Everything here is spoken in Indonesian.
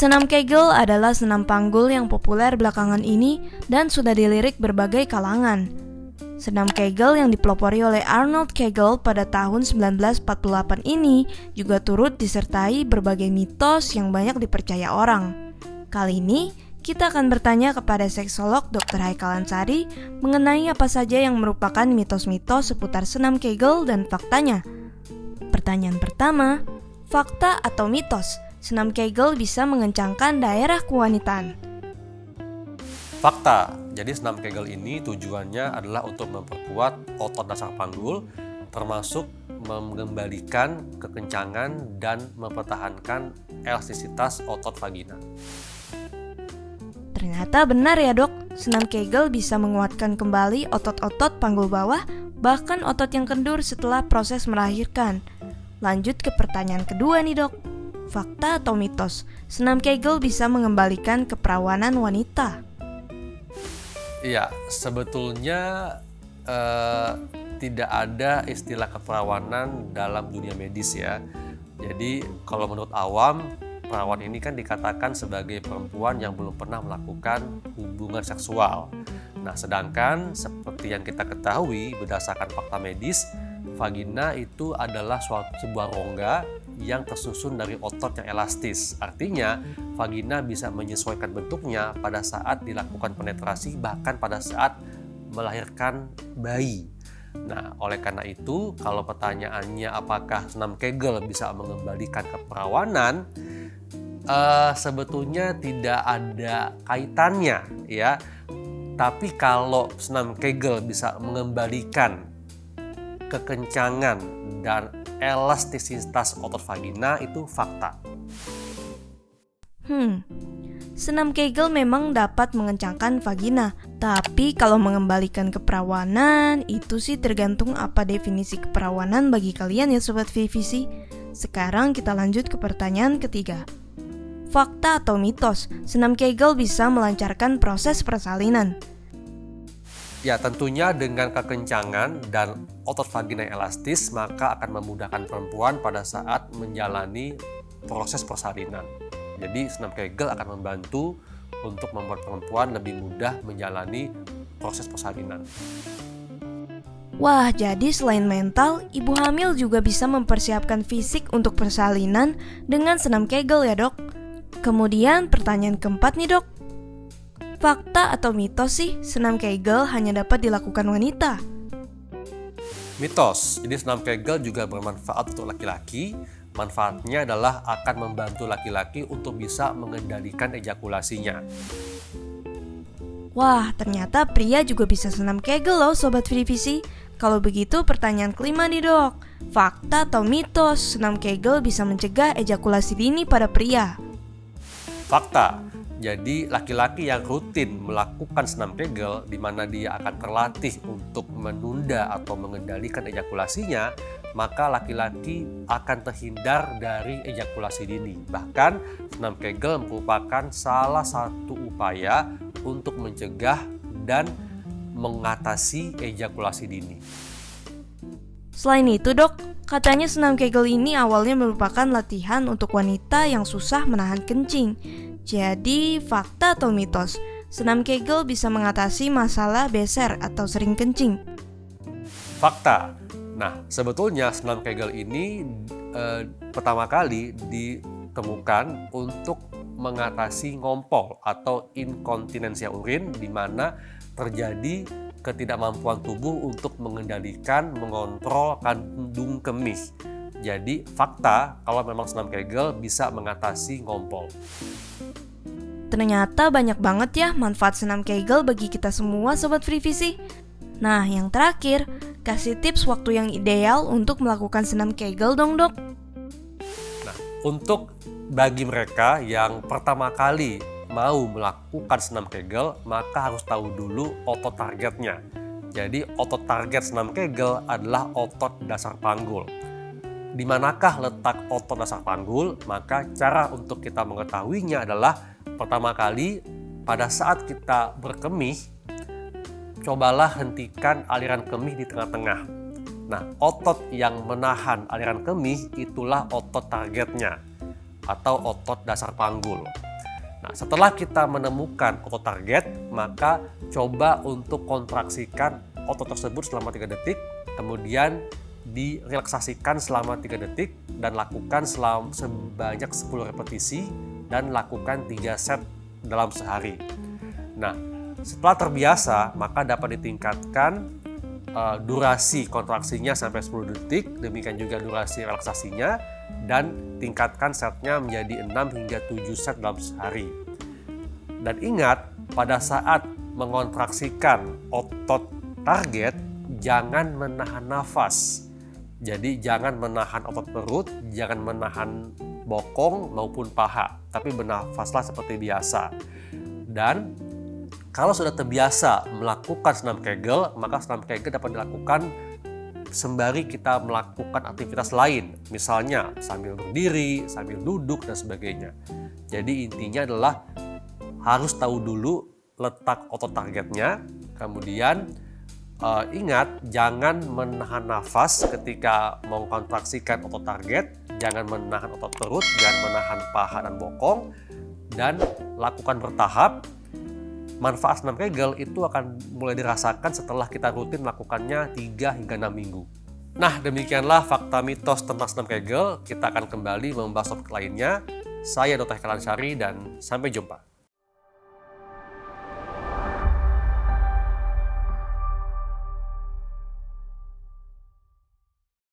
Senam Kegel adalah senam panggul yang populer belakangan ini dan sudah dilirik berbagai kalangan. Senam Kegel yang dipelopori oleh Arnold Kegel pada tahun 1948 ini juga turut disertai berbagai mitos yang banyak dipercaya orang. Kali ini, kita akan bertanya kepada seksolog Dr. Haikal Ansari mengenai apa saja yang merupakan mitos-mitos seputar senam Kegel dan faktanya. Pertanyaan pertama, fakta atau mitos? Senam Kegel bisa mengencangkan daerah kewanitaan. Fakta, jadi senam Kegel ini tujuannya adalah untuk memperkuat otot dasar panggul, termasuk mengembalikan kekencangan dan mempertahankan elastisitas otot vagina. Ternyata benar ya dok, senam Kegel bisa menguatkan kembali otot-otot panggul bawah, bahkan otot yang kendur setelah proses melahirkan. Lanjut ke pertanyaan kedua nih dok. Fakta atau mitos, senam Kegel bisa mengembalikan keperawanan wanita? Iya, sebetulnya tidak ada istilah keperawanan dalam dunia medis ya. Jadi kalau menurut awam, perawan ini kan dikatakan sebagai perempuan yang belum pernah melakukan hubungan seksual. Nah, sedangkan seperti yang kita ketahui berdasarkan fakta medis, vagina itu adalah sebuah rongga yang tersusun dari otot yang elastis. Artinya, vagina bisa menyesuaikan bentuknya pada saat dilakukan penetrasi, bahkan pada saat melahirkan bayi. Nah, oleh karena itu, kalau pertanyaannya apakah senam Kegel bisa mengembalikan keperawanan, sebetulnya tidak ada kaitannya ya. Tapi kalau senam Kegel bisa mengembalikan kekencangan dan elastisitas otot vagina, itu fakta. Senam Kegel memang dapat mengencangkan vagina, tapi kalau mengembalikan keperawanan, itu sih tergantung apa definisi keperawanan bagi kalian ya Sobat Vivisi. Sekarang kita lanjut ke pertanyaan ketiga. Fakta atau mitos, senam Kegel bisa melancarkan proses persalinan? Ya, tentunya dengan kekencangan dan otot vagina yang elastis, maka akan memudahkan perempuan pada saat menjalani proses persalinan. Jadi, senam Kegel akan membantu untuk membuat perempuan lebih mudah menjalani proses persalinan. Wah, jadi selain mental, ibu hamil juga bisa mempersiapkan fisik untuk persalinan dengan senam Kegel ya dok? Kemudian pertanyaan keempat nih dok. Fakta atau mitos sih senam Kegel hanya dapat dilakukan wanita? Mitos, jadi senam Kegel juga bermanfaat untuk laki-laki. Manfaatnya adalah akan membantu laki-laki untuk bisa mengendalikan ejakulasinya. Wah, ternyata pria juga bisa senam Kegel loh Sobat Vivisi. Kalau begitu pertanyaan kelima nih dok. Fakta atau mitos senam Kegel bisa mencegah ejakulasi dini pada pria? Fakta. Jadi laki-laki yang rutin melakukan senam Kegel di mana dia akan terlatih untuk menunda atau mengendalikan ejakulasinya, maka laki-laki akan terhindar dari ejakulasi dini. Bahkan senam Kegel merupakan salah satu upaya untuk mencegah dan mengatasi ejakulasi dini. Selain itu dok, katanya senam Kegel ini awalnya merupakan latihan untuk wanita yang susah menahan kencing. Jadi, fakta atau mitos, senam Kegel bisa mengatasi masalah beser atau sering kencing? Fakta. Nah, sebetulnya senam Kegel ini pertama kali ditemukan untuk mengatasi ngompol atau inkontinensia urin, di mana terjadi ketidakmampuan tubuh untuk mengendalikan, mengontrol kandung kemih. Jadi, fakta kalau memang senam Kegel bisa mengatasi ngompol. Ternyata banyak banget ya manfaat senam Kegel bagi kita semua Sobat Vivisi. Nah, yang terakhir, kasih tips waktu yang ideal untuk melakukan senam Kegel dong dok. Nah, untuk bagi mereka yang pertama kali mau melakukan senam Kegel, maka harus tahu dulu otot targetnya. Jadi, otot target senam Kegel adalah otot dasar panggul. Di manakah letak otot dasar panggul? Maka cara untuk kita mengetahuinya adalah pertama kali pada saat kita berkemih, cobalah hentikan aliran kemih di tengah-tengah. Nah, otot yang menahan aliran kemih itulah otot targetnya atau otot dasar panggul. Nah, setelah kita menemukan otot target, maka coba untuk kontraksikan otot tersebut selama 3 detik, kemudian direlaksasikan selama 3 detik dan lakukan sebanyak 10 repetisi dan lakukan 3 set dalam sehari. Nah, setelah terbiasa, maka dapat ditingkatkan durasi kontraksinya sampai 10 detik, demikian juga durasi relaksasinya, dan tingkatkan setnya menjadi 6 hingga 7 set dalam sehari. Dan ingat, pada saat mengontraksikan otot target, jangan menahan nafas. Jadi jangan menahan otot perut, jangan menahan bokong maupun paha, tapi bernafaslah seperti biasa. Dan kalau sudah terbiasa melakukan senam Kegel, maka senam Kegel dapat dilakukan sembari kita melakukan aktivitas lain, misalnya sambil berdiri, sambil duduk, dan sebagainya. Jadi intinya adalah harus tahu dulu letak otot targetnya, kemudian ingat jangan menahan nafas ketika mengkontraksikan otot target, jangan menahan otot perut, jangan menahan paha dan bokong, dan lakukan bertahap. Manfaat senam Kegel itu akan mulai dirasakan setelah kita rutin melakukannya 3 hingga 6 minggu. Nah, demikianlah fakta mitos tentang senam Kegel. Kita akan kembali membahas topik lainnya. Saya Dr. Hekal Ansyari dan sampai jumpa.